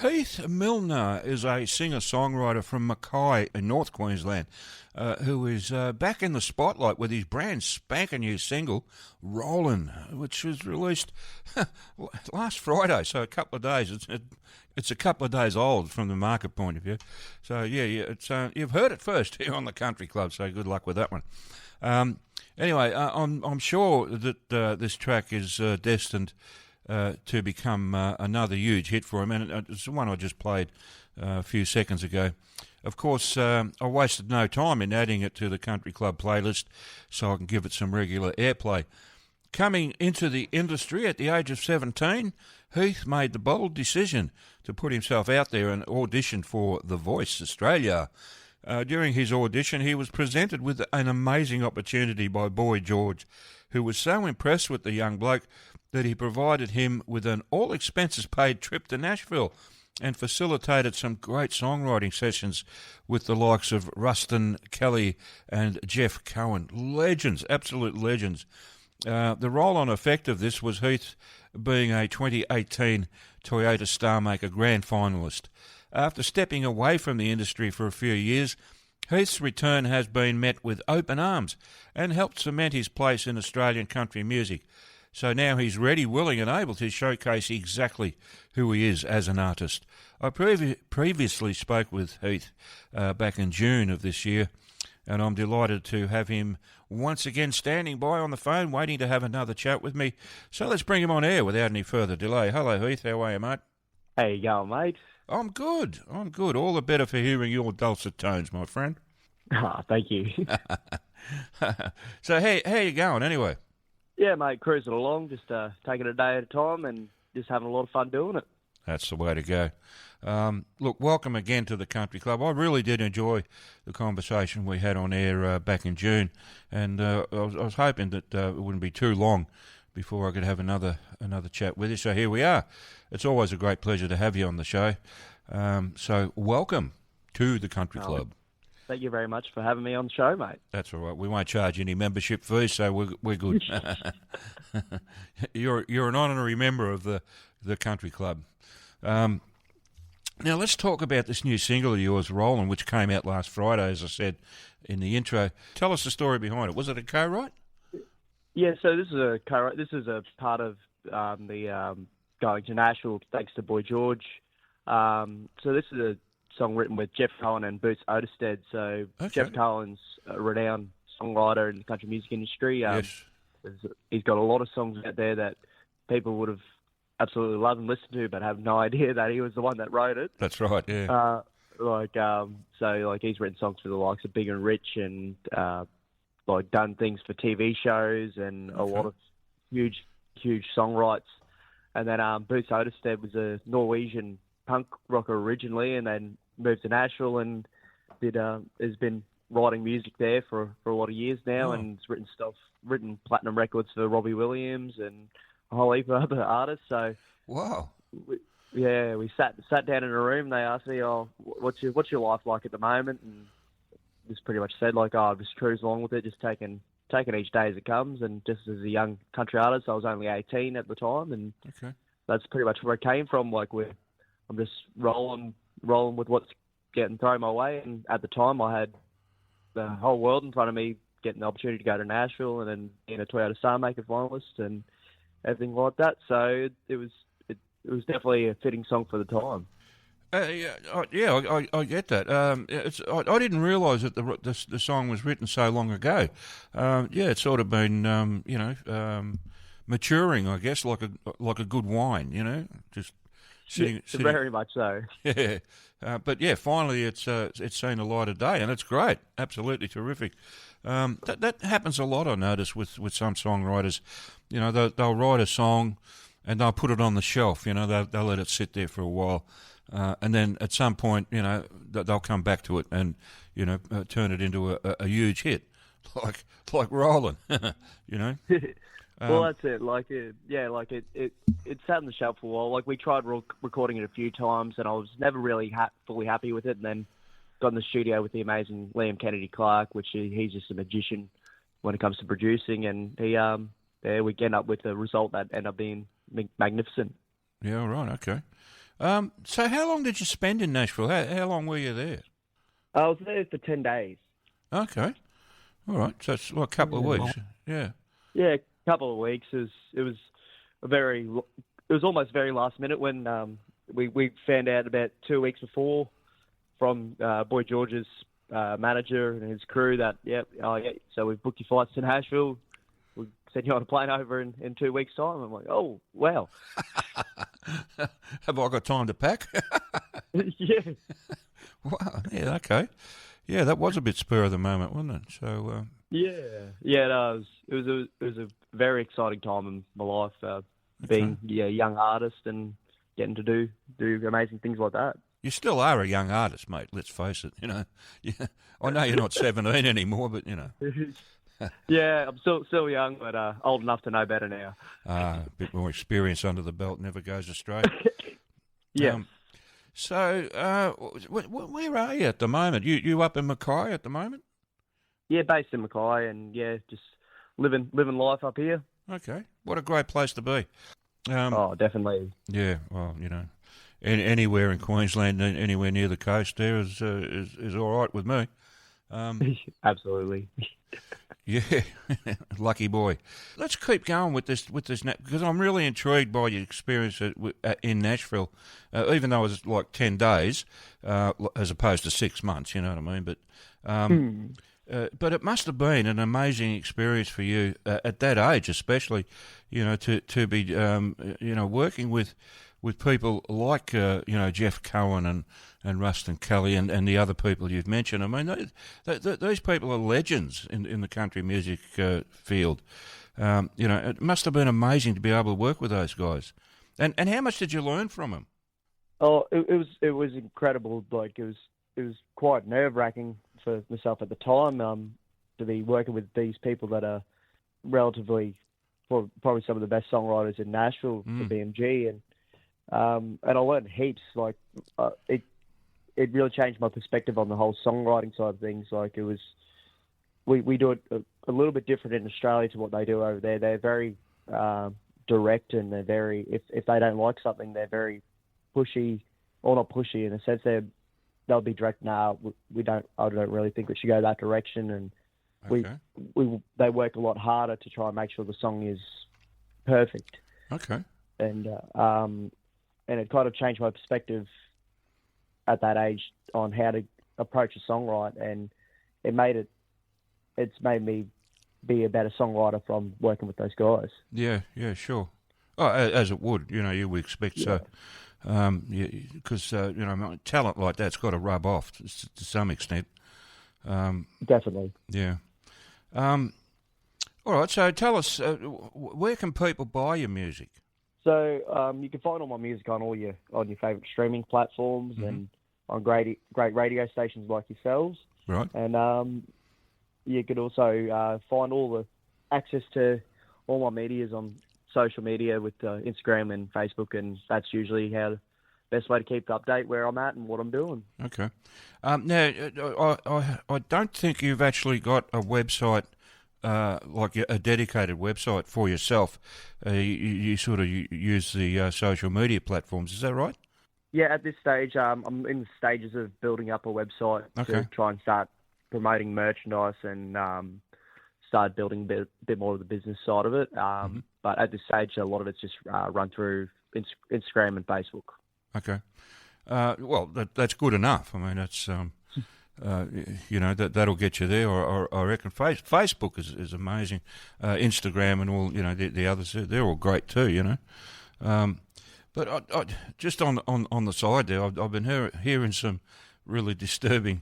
Heath Milner is a singer-songwriter from Mackay in North Queensland who is back in the spotlight with his brand spanking new single, Rollin', which was released last Friday, so a couple of days. It's a couple of days old from the market point of view. So, yeah, it's, you've heard it first here on the Country Club, so good luck with that one. Anyway, I'm sure that this track is destined to become another huge hit for him, and it's the one I just played a few seconds ago. Of course, I wasted no time in adding it to the Country Club playlist so I can give it some regular airplay. Coming into the industry at the age of 17, Heath made the bold decision to put himself out there and audition for The Voice Australia. During his audition, he was presented with an amazing opportunity by Boy George, who was so impressed with the young bloke that he provided him with an all-expenses-paid trip to Nashville and facilitated some great songwriting sessions with the likes of Rustin Kelly and Jeff Cohen. Legends, absolute legends. The roll-on effect of this was Heath being a 2018 Toyota Star Maker Grand Finalist. After stepping away from the industry for a few years, Heath's return has been met with open arms and helped cement his place in Australian country music. So now he's ready, willing and able to showcase exactly who he is as an artist. I previously spoke with Heath back in June of this year, and I'm delighted to have him once again standing by on the phone, waiting to have another chat with me. So let's bring him on air without any further delay. Hello, Heath. How are you, mate? How you going, mate? I'm good. I'm good. All the better for hearing your dulcet tones, my friend. Thank you. So how you going anyway? Yeah, mate, cruising along, just taking it a day at a time and just having a lot of fun doing it. That's the way to go. Look, welcome again to the Country Club. I really did enjoy the conversation we had on air back in June, and I was hoping that it wouldn't be too long before I could have another chat with you. So here we are. It's always a great pleasure to have you on the show. So welcome to the Country Club. Thank you very much for having me on the show, mate. That's all right. We won't charge any membership fees, so we're good. You're an honorary member of the Country Club. Now let's talk about this new single of yours, "Rollin'," which came out last Friday, as I said in the intro. Tell us the story behind it. Was it a co-write? Yeah, so this is a part of the going to Nashville thanks to Boy George. So this is a song written with Jeff Cohen and Boots Oderstedt. So Okay. Jeff Cohen's a renowned songwriter in the country music industry. Yes. He's got a lot of songs out there that people would have absolutely loved and listened to, but have no idea that he was the one that wrote it. That's right, yeah. So he's written songs for the likes of Big and Rich and done things for TV shows and a lot of huge songwrites. And then Boots Oderstedt was a Norwegian punk rocker originally, and then moved to Nashville and has been writing music there for a lot of years now, and has written platinum records for Robbie Williams and a whole heap of other artists. So Wow. we sat down in a room. They asked me, "Oh, what's your life like at the moment?" And just pretty much said I'm just cruising along with it, just taking each day as it comes. And just as a young country artist, I was only 18 at the time, and that's pretty much where it came from. I'm just rolling with what's getting thrown my way. And at the time, I had the whole world in front of me, getting the opportunity to go to Nashville and then being a Toyota Star Maker finalist and everything like that. So it was definitely a fitting song for the time. I get that. I didn't realise that the song was written so long ago. It's sort of been maturing, I guess, like a good wine, just sitting. Very much so. Yeah, but yeah, finally it's seen the light of day, and it's great. Absolutely terrific. That happens a lot, I notice, with some songwriters. They'll write a song and they'll put it on the shelf. They'll let it sit there for a while. And then at some point, they'll come back to it and, turn it into a huge hit, like Rollin', Well, that's it. It sat on the shelf for a while. We tried recording it a few times, and I was never really fully happy with it. And then got in the studio with the amazing Liam Kennedy Clark, which he's just a magician when it comes to producing, and we end up with a result that ended up being magnificent. Yeah, right, okay. So how long did you spend in Nashville? How long were you there? I was there for 10 days. Okay. All right. So it's like a couple of weeks. Yeah. Yeah, a couple of weeks. It was almost very last minute when we found out about 2 weeks before from Boy George's manager and his crew that so we've booked your flights to Nashville. We send you on a plane over in 2 weeks' time. I'm like, oh wow. Have I got time to pack? Yeah. Wow. Yeah. Okay. Yeah, that was a bit spur of the moment, wasn't it? So. Yeah. No, it was a very exciting time in my life, being a young artist and getting to do amazing things like that. You still are a young artist, mate. Let's face it. You know, yeah. I know you're not 17 anymore, but you know. Yeah, I'm still young, but old enough to know better now. A bit more experience under the belt never goes astray. Yeah. So, where are you at the moment? You up in Mackay at the moment? Yeah, based in Mackay, and just living life up here. Okay, what a great place to be. Definitely. Yeah, well, you know, anywhere in Queensland, anywhere near the coast, there is all right with me. Absolutely. Yeah, lucky boy. Let's keep going with this because I'm really intrigued by your experience in Nashville, even though it was like 10 days as opposed to 6 months. You know what I mean? But it must have been an amazing experience for you at that age, especially, you know, to be working with people like Jeff Cohen and Rustin Kelly and the other people you've mentioned. I mean, these people are legends in the country music field. It must have been amazing to be able to work with those guys. And how much did you learn from them? Oh, it was incredible. Like it was quite nerve-wracking for myself at the time to be working with these people that are relatively probably some of the best songwriters in Nashville for BMG, and I learned heaps. Like it really changed my perspective on the whole songwriting side of things. Like it was, we do it a little bit different in Australia to what they do over there. They're very direct, and they're very if they don't like something, they're very pushy, or not pushy in a sense. They'll be direct. Nah, I don't really think we should go that direction. And they work a lot harder to try and make sure the song is perfect. Okay. And it kind of changed my perspective at that age on how to approach a songwrite, and it's made me be a better songwriter from working with those guys. Yeah, sure. Oh, as it would, you would expect so. Because talent like that's got to rub off to some extent. Definitely. Yeah. All right. So tell us, where can people buy your music? So you can find all my music on all your favorite streaming platforms and on great radio stations like yourselves. Right. And you could also find all the access to all my medias on social media with Instagram and Facebook, and that's usually the best way to keep the update where I'm at and what I'm doing. Okay. Now, I don't think you've actually got a website, like a dedicated website for yourself. You sort of use the social media platforms. Is that right? Yeah, at this stage, I'm in the stages of building up a website to try and start promoting merchandise and start building a bit more of the business side of it. But at this stage, a lot of it's just run through Instagram and Facebook. Okay. Well, that's good enough. I mean, that's that'll get you there. I reckon Facebook is amazing. Instagram and all the others, they're all great too. But I just on the side there, I've been hearing some really disturbing.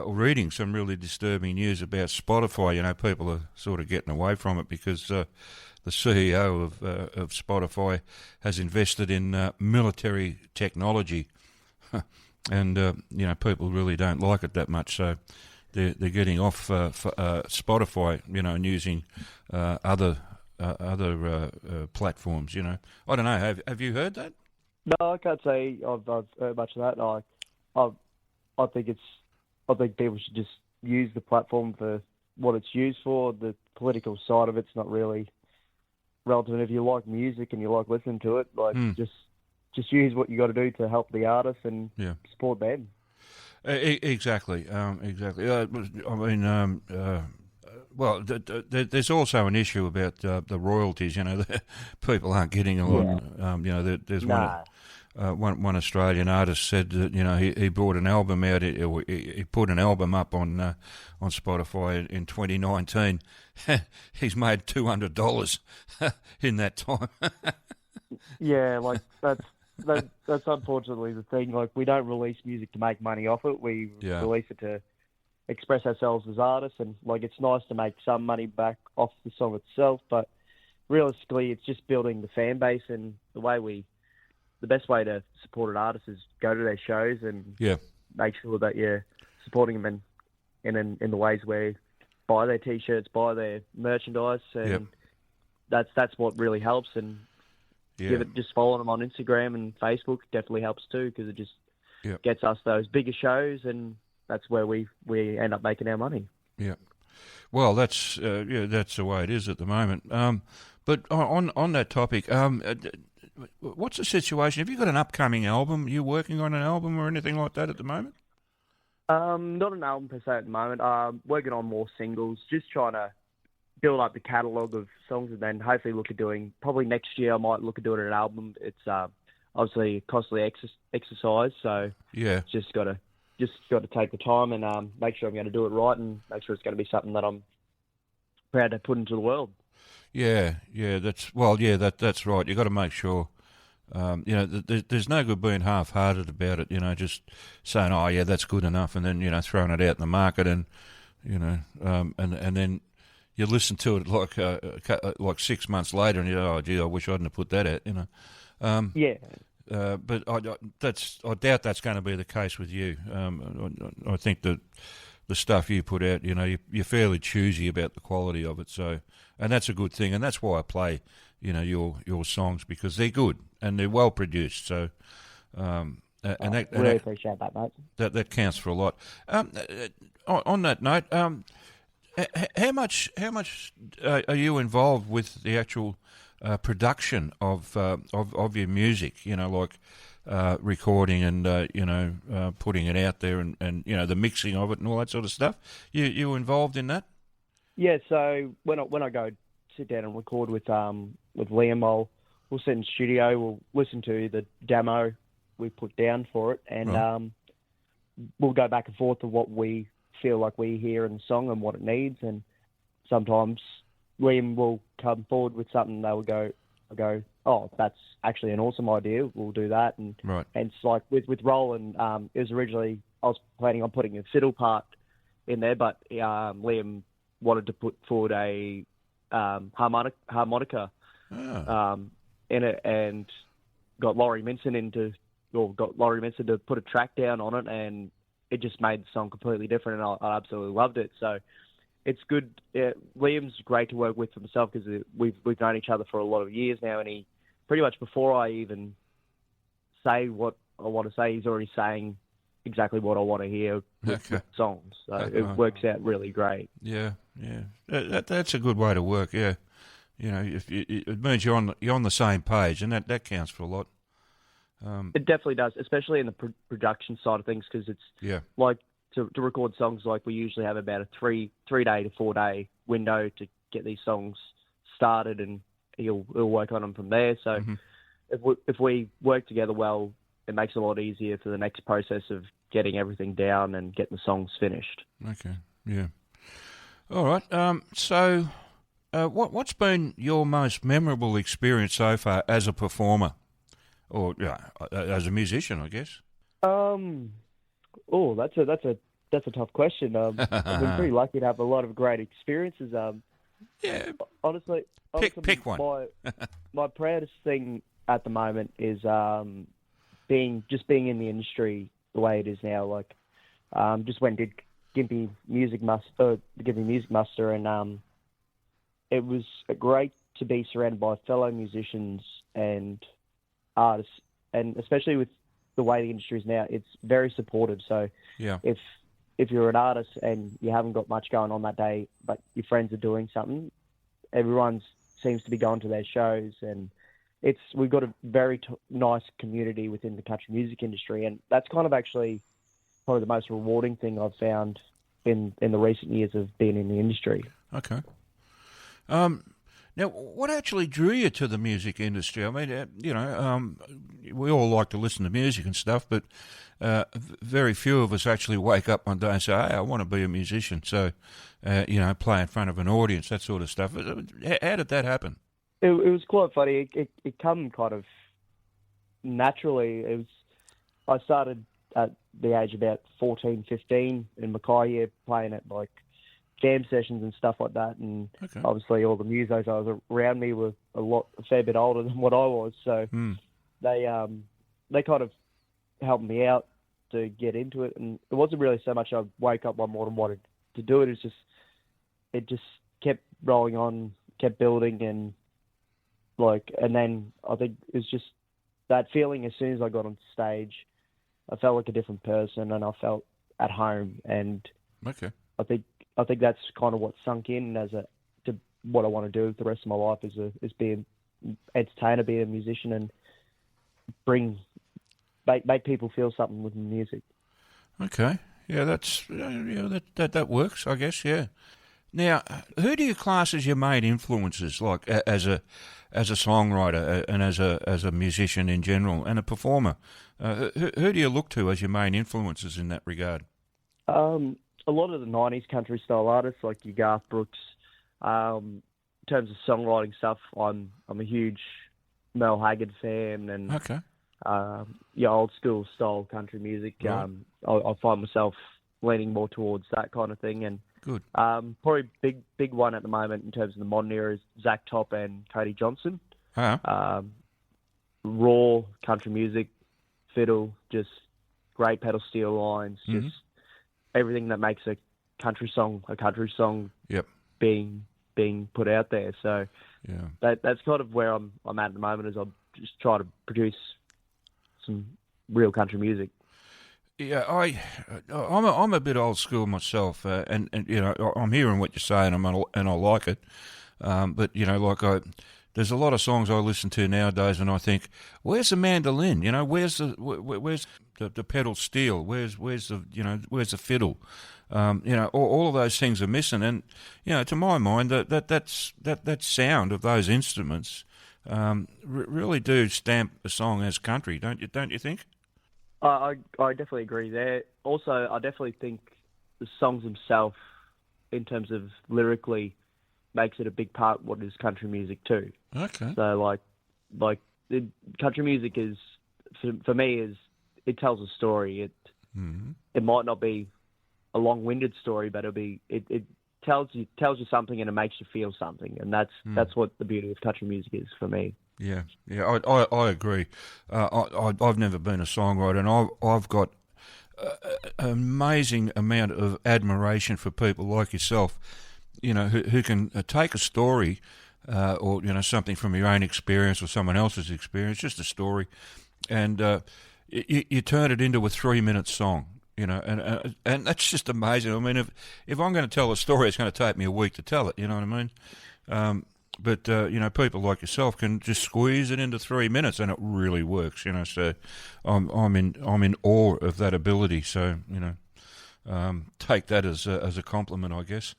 Reading some really disturbing news about Spotify. People are sort of getting away from it because the CEO of Spotify has invested in military technology, and people really don't like it that much. So they're getting off Spotify, and using other platforms. I don't know. Have you heard that? No, I can't say I've heard much of that. I think people should just use the platform for what it's used for. The political side of it's not really relevant. If you like music and you like listening to it, just just use what you got to do to help the artists and Yeah. support them. Exactly. Exactly. I mean, well, there's also an issue about the royalties. You know, people aren't getting a lot. You know, there's Nah. one Australian artist said that, you know, he brought an album out. He put an album up on Spotify in 2019. He's made $200 in that time. Yeah, like that's unfortunately the thing. Like, we don't release music to make money off it. We Yeah. release it to express ourselves as artists, and like, it's nice to make some money back off the song itself, but realistically, it's just building the fan base. And the best way to support an artist is go to their shows and Yeah. make sure that you're supporting them in the ways where buy their t-shirts, buy their merchandise, and that's what really helps. And just follow them on Instagram and Facebook definitely helps too, because it just gets us those bigger shows, and that's where we end up making our money. Yeah. Well, that's the way it is at the moment. But on that topic, what's the situation? Have you got an upcoming album? Are you working on an album or anything like that at the moment? Not an album per se at the moment. Working on more singles, just trying to build up the catalogue of songs, and then hopefully look at doing, probably next year I might look at doing an album. It's obviously a costly exercise, so just got to take the time and make sure I'm going to do it right, and make sure it's going to be something that I'm proud to put into the world. That's right. You got to make sure. You know, there's no good being half-hearted about it. You know, just saying, "Oh, yeah, that's good enough," and then, you know, throwing it out in the market, and, you know, and then you listen to it like 6 months later, and you go, "Oh, gee, I wish I hadn't have put that out." You know. But I doubt that's going to be the case with you. I think that the stuff you put out, you know, you're fairly choosy about the quality of it. So, and that's a good thing, and that's why I play, you know, your songs, because they're good and they're well produced. So, Really appreciate that, mate. That counts for a lot. On that note, how much are you involved with the actual production of your music? You know, like recording and you know, putting it out there, and you know, the mixing of it and all that sort of stuff. You involved in that? Yeah. So when I go sit down and record with Liam, we'll sit in the studio. We'll listen to the demo we put down for it, and we'll go back and forth to what we feel like we hear in the song and what it needs. And sometimes Liam will come forward with something. They will go, "Oh, that's actually an awesome idea. We'll do that." And it's like with Roland, it was originally, I was planning on putting a fiddle part in there, but Liam wanted to put forward a harmonica in it, and got Laurie Minson to put a track down on it, and it just made the song completely different, and I absolutely loved it. So it's good. Liam's great to work with for himself, because we've known each other for a lot of years now, and he pretty much, before I even say what I want to say, he's already saying exactly what I want to hear with songs. So it works out really great. Yeah. That's a good way to work. Yeah, you know, it means you're on the same page, and that counts for a lot. It definitely does, especially in the production side of things, because it's like to record songs, like we usually have about a 3-day to 4-day window to get these songs started, and he'll work on them from there. So if we work together well, it makes it a lot easier for the next process of getting everything down and getting the songs finished. Okay, yeah. All right. So what's been your most memorable experience so far as a performer, or as a musician, I guess? That's a tough question. I've been pretty lucky to have a lot of great experiences. Honestly, pick one. My proudest thing at the moment is being in the industry the way it is now. Like, just went and did Gympie Music Muster, and it was great to be surrounded by fellow musicians and artists, and especially with the way the industry is now, it's very supportive. So if you're an artist and you haven't got much going on that day, but your friends are doing something, everyone seems to be going to their shows, and we've got a very nice community within the country music industry, and that's kind of actually probably the most rewarding thing I've found in the recent years of being in the industry. Okay. Now, what actually drew you to the music industry? I mean, we all like to listen to music and stuff, but very few of us actually wake up one day and say, "Hey, I want to be a musician." So, play in front of an audience, that sort of stuff. How did that happen? It was quite funny. It come kind of naturally. I started at the age of about 14, 15 in Mackay here, playing at like jam sessions and stuff like that. And obviously all the musos I was around me were a fair bit older than what I was. So they kind of helped me out to get into it. And it wasn't really so much I woke up one morning and wanted to do it. It just kept rolling on, kept building, and then I think it was just that feeling as soon as I got on stage, I felt like a different person and I felt at home. And I think that's kind of what sunk in to what I want to do the rest of my life is be an entertainer, be a musician, and make people feel something with music. Okay, yeah, that works, I guess. Yeah. Now, who do you class as your main influences, like as a songwriter and as a musician in general and a performer? Who do you look to as your main influences in that regard? A lot of the 90s country style artists like your Garth Brooks. In terms of songwriting stuff, I'm a huge Mel Haggard fan, and old school style country music. Right. I find myself leaning more towards that kind of thing. And good. Probably big one at the moment in terms of the modern era is Zach Top and Cody Johnson. Raw country music, fiddle, just great pedal steel lines, just everything that makes a country song Yep. being put out there. So that's kind of where I'm at the moment, is I'm just trying to produce some real country music. Yeah, I'm a bit old school myself, and I'm hearing what you're saying, and I like it. But there's a lot of songs I listen to nowadays, and I think, where's the mandolin? Where's the pedal steel? Where's the fiddle? All of those things are missing, and to my mind, that sound of those instruments really do stamp a song as country, don't you think? I definitely agree there. Also, I definitely think the songs themselves, in terms of lyrically, makes it a big part of what is country music too. Okay. So country music is, for me, it tells a story. It might not be a long-winded story, but it tells you something, and it makes you feel something, and that's what the beauty of country music is for me. Yeah, I agree. I've never been a songwriter, and I've got an amazing amount of admiration for people like yourself, who can take a story or something from your own experience or someone else's experience, just a story, and you turn it into a 3-minute song. And that's just amazing. I mean, if I'm going to tell a story, it's going to take me a week to tell it. You know what I mean? But people like yourself can just squeeze it into 3 minutes, and it really works. So I'm in awe of that ability. So take that as a compliment, I guess.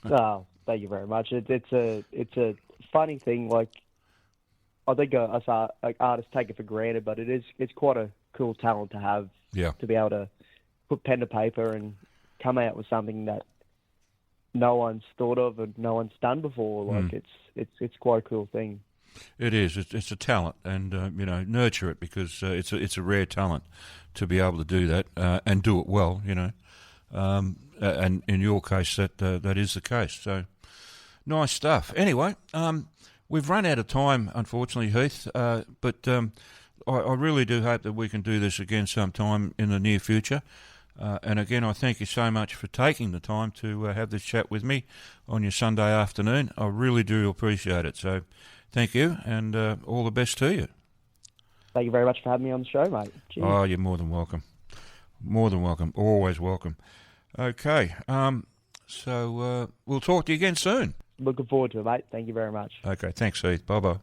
Oh, thank you very much. It's a funny thing. Like, I think us artists take it for granted, but it's quite a cool talent to have. Yeah. To be able to put pen to paper and come out with something that no one's thought of and no one's done before. Like it's quite a cool thing. It is. It's a talent, and nurture it, because it's a rare talent to be able to do that and do it well. And in your case, that is the case. So nice stuff. Anyway, we've run out of time, unfortunately, Heath. But I really do hope that we can do this again sometime in the near future. And again, I thank you so much for taking the time to have this chat with me on your Sunday afternoon. I really do appreciate it. So thank you, and all the best to you. Thank you very much for having me on the show, mate. Cheers. Oh, you're more than welcome. More than welcome. Always welcome. Okay, so we'll talk to you again soon. Looking forward to it, mate. Thank you very much. Okay, thanks, Heath. Bye-bye.